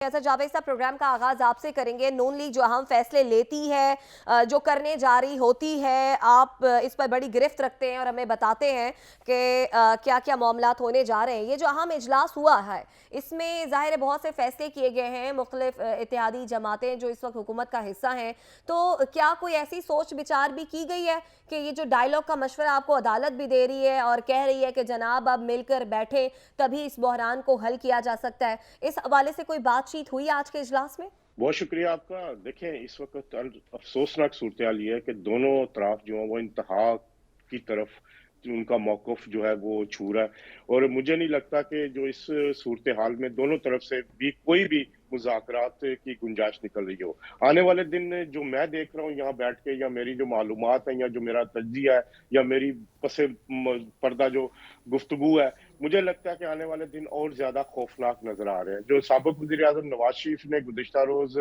ऐसा जावेद साहब, प्रोग्राम का आगाज आपसे करेंगे। नून लीग जो अहम फैसले लेती है, जो करने जा रही होती है, आप इस पर बड़ी गिरफ्त रखते हैं और हमें बताते हैं कि क्या क्या मामलात होने जा रहे हैं। ये जो अहम इजलास हुआ है, इसमें ज़ाहिर है बहुत से फैसले किए गए हैं। मुख्तलिफ इत्तेहादी जमातें जो इस वक्त हुकूमत का हिस्सा हैं, तो क्या कोई ऐसी सोच विचार भी की गई है कि ये जो डायलॉग का मशवरा आपको अदालत भी दे रही है और कह रही है कि जनाब अब मिलकर बैठे तभी इस बहरान को हल किया जा सकता है, इस हवाले से कोई बातचीत हुई आज के इजलास में? बहुत शुक्रिया आपका। देखें, इस वक्त अफसोसनाक सूरत हाल ये है कि दोनों तरफ जो है वो इंतहा की तरफ उनका मौक़िफ़ जो है वो छू रहा है। और मुझे नहीं लगता कि जो इस सूरत हाल में दोनों तरफ से भी कोई भी मुज़ाकरात की गुंजाइश निकल रही हो। आने वाले दिन जो मैं देख रहा हूँ यहाँ बैठ के, या मेरी जो मालूमात है, या जो मेरा तज्ज़िया है, या मेरी पसे पर्दा जो गुफ्तगू है, मुझे लगता है कि आने वाले दिन और ज़्यादा खौफनाक नज़र आ रहे हैं। जो साबिक़ वज़ीर-ए-आज़म नवाज़ शरीफ ने गुज़िश्ता रोज़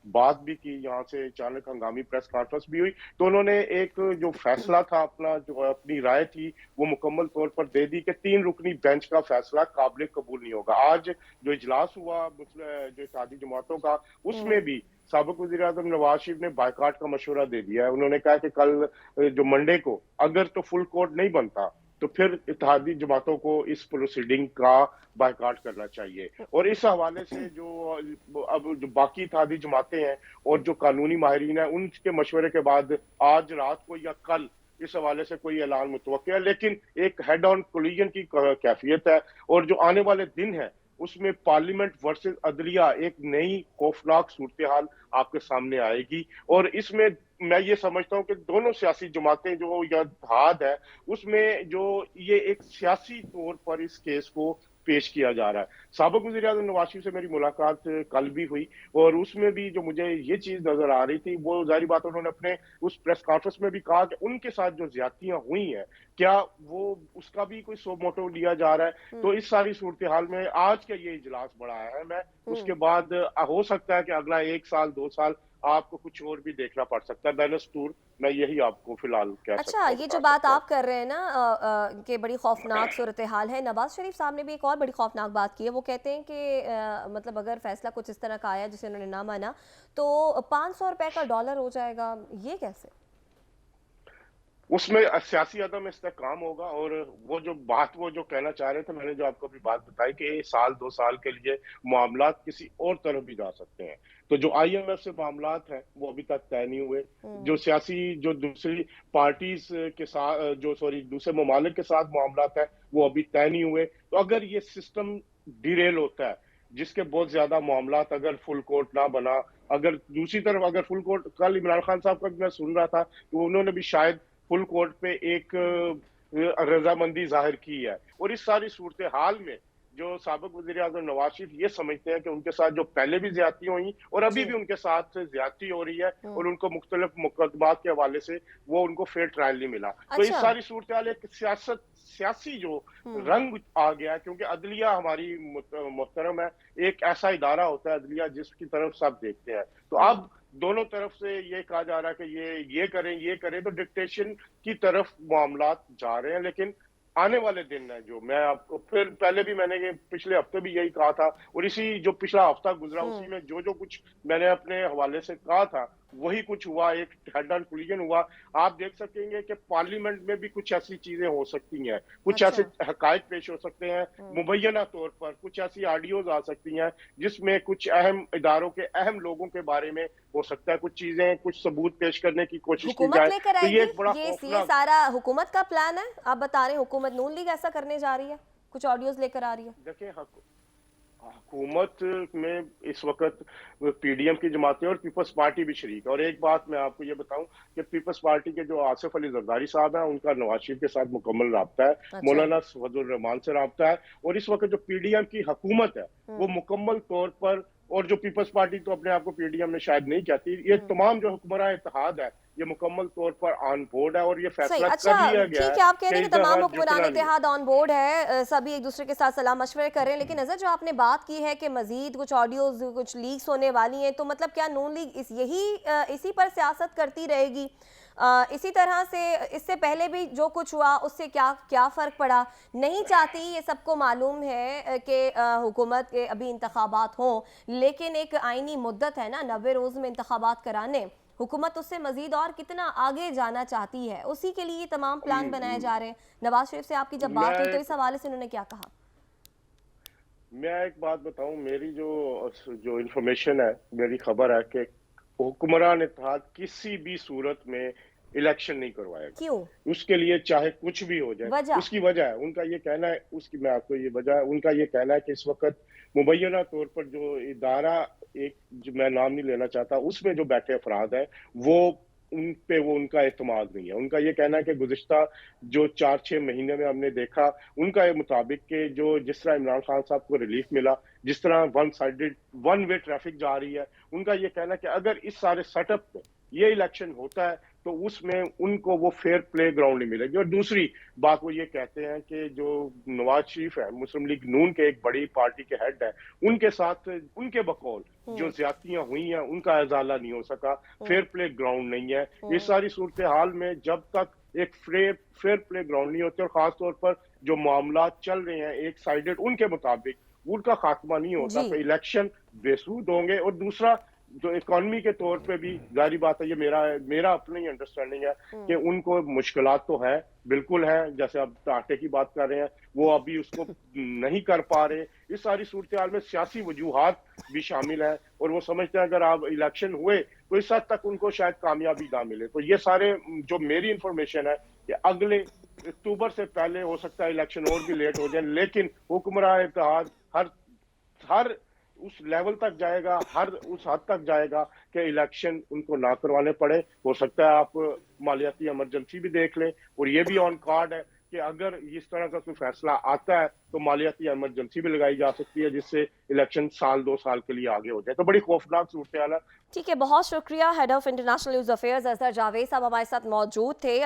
बात भी की, यहाँ से अचानक हंगामी प्रेस कॉन्फ्रेंस भी हुई, तो उन्होंने एक जो फैसला था अपना, जो अपनी राय थी, वो मुकम्मल तौर पर दे दी कि 3 रुकनी बेंच का फैसला काबिल कबूल नहीं होगा। आज जो इजलास हुआ जो इत्तेहादी जमातों का, उसमें भी साबिक़ वज़ीर-ए-आज़म नवाज़ शरीफ ने बायकॉट का मशवरा दे दिया है। उन्होंने कहा कि कल जो मंडे को अगर तो फुल कोर्ट नहीं बनता, तो फिर इत्तेहादी जमातों को इस प्रोसीडिंग का बायकॉट करना चाहिए। और इस हवाले से जो अब जो बाकी इत्तेहादी जमातें हैं और जो कानूनी माहिरीन हैं, उनके मशवरे के बाद आज रात को या कल इस हवाले से कोई ऐलान मुतवक्किल है, लेकिन एक हेड ऑन कोलिजन की कैफियत है। और जो आने वाले दिन है, उसमें पार्लियामेंट वर्सेस अदलिया एक नई खौफनाक सूरत हाल आपके सामने आएगी। और इसमें मैं ये समझता हूँ कि दोनों सियासी जमातें जो या इत्तेहाद है, उसमें जो ये एक सियासी तौर पर इस केस को पेश किया जा रहा है। साबिक़ वज़ीर-ए-आज़म नवाज़ शरीफ से मेरी मुलाकात कल भी हुई, और उसमें भी जो मुझे ये चीज़ नज़र आ रही थी, वो ज़ाहिर बात है उन्होंने अपने उस प्रेस कॉन्फ्रेंस में भी कहा कि उनके साथ जो ज़्यादतियाँ हुई हैं, क्या वो उसका भी कोई सो मोटो लिया जा रहा है। तो इस सारी सूरत हाल में आज का ये इजलास बड़ा अहम है। उसके बाद हो सकता है कि अगला 1 साल 2 साल आपको कुछ और भी देखना पड़ सकता है। बैनस्तूर मैं यही आपको फिलहाल कह अच्छा, सकता हूँ, ये जो बता बात सकता हूँ। आप कर रहे हैं ना कि बड़ी खौफनाक सूरत हाल है, नवाज शरीफ साहब ने भी एक और बड़ी खौफनाक बात की है। वो कहते हैं कि मतलब अगर फैसला कुछ इस तरह का आया जिसे उन्होंने ना माना, तो 500 रुपए का डॉलर हो जाएगा। ये कैसे? उसमें सियासी अदम इस्तेहकाम होगा। और वो जो कहना चाह रहे थे, मैंने जो आपको अभी बात बताई कि साल 2 साल के लिए मामलात किसी और तरफ भी जा सकते हैं। तो जो IMF से मामलात हैं, वो अभी तक तय नहीं हुए। जो सियासी जो दूसरी पार्टीज़ के साथ दूसरे ममालिक के साथ मामलात हैं, वो अभी तय नहीं हुए। तो अगर ये सिस्टम डिरेल होता है, जिसके बहुत ज़्यादा मामलात अगर फुल कोर्ट ना बना, अगर दूसरी तरफ अगर फुल कोर्ट, कल इमरान खान साहब का भी मैं सुन रहा था, तो उन्होंने भी शायद फुल कोर्ट पे एक रजामंदी जाहिर की है। और इस सारी सूरत हाल में जो साबिक़ वज़ीर-ए-आज़म नवाज़ शरीफ ये समझते हैं कि उनके साथ जो पहले भी ज़्यादती हुई और अभी जी। भी उनके साथ ज़्यादती हो रही है, और उनको मुख्तलिफ मुकदमात के हवाले से वो उनको फेयर ट्रायल नहीं मिला। तो इस अच्छा। सारी सूरत हाल एक सियासी जो रंग आ गया है, क्योंकि अदलिया हमारी मोहतरम है, एक ऐसा इदारा होता है अदलिया जिसकी तरफ सब देखते हैं। तो अब दोनों तरफ से ये कहा जा रहा है कि ये करें, तो डिक्टेशन की तरफ मामलात जा रहे हैं। लेकिन आने वाले दिन है, जो मैं आपको फिर पहले भी मैंने ये पिछले हफ्ते भी यही कहा था, और इसी जो पिछला हफ्ता गुजरा उसी में जो कुछ मैंने अपने हवाले से कहा था, वही कुछ हुआ। एक हेड ऑन कोलिजन हुआ। आप देख सकेंगे कि पार्लियामेंट में भी कुछ ऐसी चीजें हो सकती हैं, कुछ ऐसे अच्छा। हकायक पेश हो सकते हैं, मुबैना तौर पर कुछ ऐसी ऑडियोज आ सकती हैं जिसमें कुछ अहम इदारों के अहम लोगों के बारे में हो सकता है कुछ चीजें, कुछ सबूत पेश करने की कोशिश की हुकूमत जाए। लेकर तो ये आएगी? एक बड़ा ये खौफनाक। सारा हुकूमत का प्लान है? आप बता रहे हैं हुकूमत नून लीग ऐसा करने जा रही है? कुछ ऑडियोज लेकर आ रही है? देखिए, हुकूमत में इस वक्त PDM की जमातें और पीपल्स पार्टी भी शरीक है। और एक बात मैं आपको ये बताऊं कि पीपल्स पार्टी के जो आसिफ अली जरदारी साहब हैं, उनका नवाज शरीफ के साथ मुकम्मल राब्ता है, अच्छा। मौलाना फजल रहमान से राब्ता है। और इस वक्त जो PDM की हुकूमत है, वो मुकम्मल तौर पर, और जो पीपल्स पार्टी तो अपने आप को PDM में शायद नहीं कहती, ये तमाम जो हुक्मरान इत्तेहाद है, ये मुकम्मल तौर पर ऑन बोर्ड है। और ये सही। फैसला अच्छा, कर लिया गया ठीक है है, आप कह रहे कि हैं इस कि तमाम दफा हुक्मरान झुकना नहीं है। इत्तेहाद ऑन बोर्ड है, सभी एक दूसरे के साथ सलाह मशवरे कर रहे हैं, लेकिन नज़र जो आपने बात की है कि मजीद कुछ ऑडियोज कुछ लीक्स होने वाली हैं, तो मतलब क्या नून लीग इसी पर सियासत करती रहेगी? इसी तरह से इससे पहले भी जो कुछ हुआ उससे क्या क्या फ़र्क पड़ा? नहीं चाहती, ये सबको मालूम है कि हुकूमत के अभी इंतखाबात हों, लेकिन एक आईनी मुद्दत है ना 90 रोज़ में इंतखाबात कराने। हुकूमत उससे मज़ीद और कितना आगे जाना चाहती है, उसी के लिए तमाम प्लान बनाए जा रहे हैं। नवाज शरीफ से आपकी जब बात हुई तो मैं इस हवाले से उन्होंने क्या कहा? मैं एक बात बताऊं, मेरी जो जो इंफॉर्मेशन है, मेरी खबर है कि हुक्मरान इत्तेहाद किसी भी सूरत में इलेक्शन नहीं करवाएगा। क्यों? उसके लिए चाहे कुछ भी हो जाए, वजह? उसकी वजह है, उनका ये कहना है, उसकी मैं आपको ये वजह है, उनका ये कहना है कि इस वक्त मुबैना तौर पर जो इदारा, एक जो मैं नाम नहीं लेना चाहता, उसमें जो बैठे अफराद हैं, वो उन पे वो उनका एतमाद नहीं है। उनका ये कहना है कि गुज़िश्ता जो 4-6 महीने में हमने देखा, उनका ये मुताबिक कि जो जिस तरह इमरान खान साहब को रिलीफ मिला, जिस तरह one sided one way traffic जा रही है, उनका ये कहना है कि अगर इस सारे सेटअप में ये इलेक्शन होता है तो उसमें उनको वो फेयर प्ले ग्राउंड नहीं मिलेगी। और दूसरी बात वो ये कहते हैं कि जो नवाज शरीफ है, मुस्लिम लीग नून के एक बड़ी पार्टी के हेड है, उनके साथ उनके बकौल जो ज्यादतियां हुई हैं उनका इजाला नहीं हो सका, फेयर प्ले ग्राउंड नहीं है। इस सारी सूरत हाल में जब तक एक फेयर प्ले ग्राउंड नहीं होते, और खास तौर पर जो मामला चल रहे हैं एक साइडेड उनके मुताबिक, उनका खात्मा नहीं होता जी। तो इलेक्शन बेसूद होंगे। और दूसरा, जो इकोनॉमी के तौर पे भी जारी बात है, ये मेरा अपनी अंडरस्टैंडिंग है कि उनको मुश्किलात तो है, बिल्कुल है। जैसे आप आटे की बात कर रहे हैं, वो अभी उसको नहीं कर पा रहे। इस सारी सूरत हाल में सियासी वजूहात भी शामिल है, और वो समझते हैं अगर आप इलेक्शन हुए तो इस हद तक उनको शायद कामयाबी ना मिले। तो ये सारे जो मेरी इंफॉर्मेशन है कि अगले अक्टूबर से पहले हो सकता है इलेक्शन और भी लेट हो जाए, लेकिन हुक्मरान इत्तेहाद हर हर उस लेवल तक जाएगा, हर उस हद तक जाएगा कि इलेक्शन उनको ना करवाने पड़े। हो सकता है आप मालियाती इमरजेंसी भी देख लें, और ये भी ऑन कार्ड है कि अगर इस तरह का कोई फैसला आता है तो मालियाती इमरजेंसी भी लगाई जा सकती है, जिससे इलेक्शन साल 2 साल के लिए आगे हो जाए। तो बड़ी खौफनाक सूरत हाल है। ठीक है, बहुत शुक्रिया। Head of international news affairs Azhar Javed साहब हमारे साथ मौजूद थे।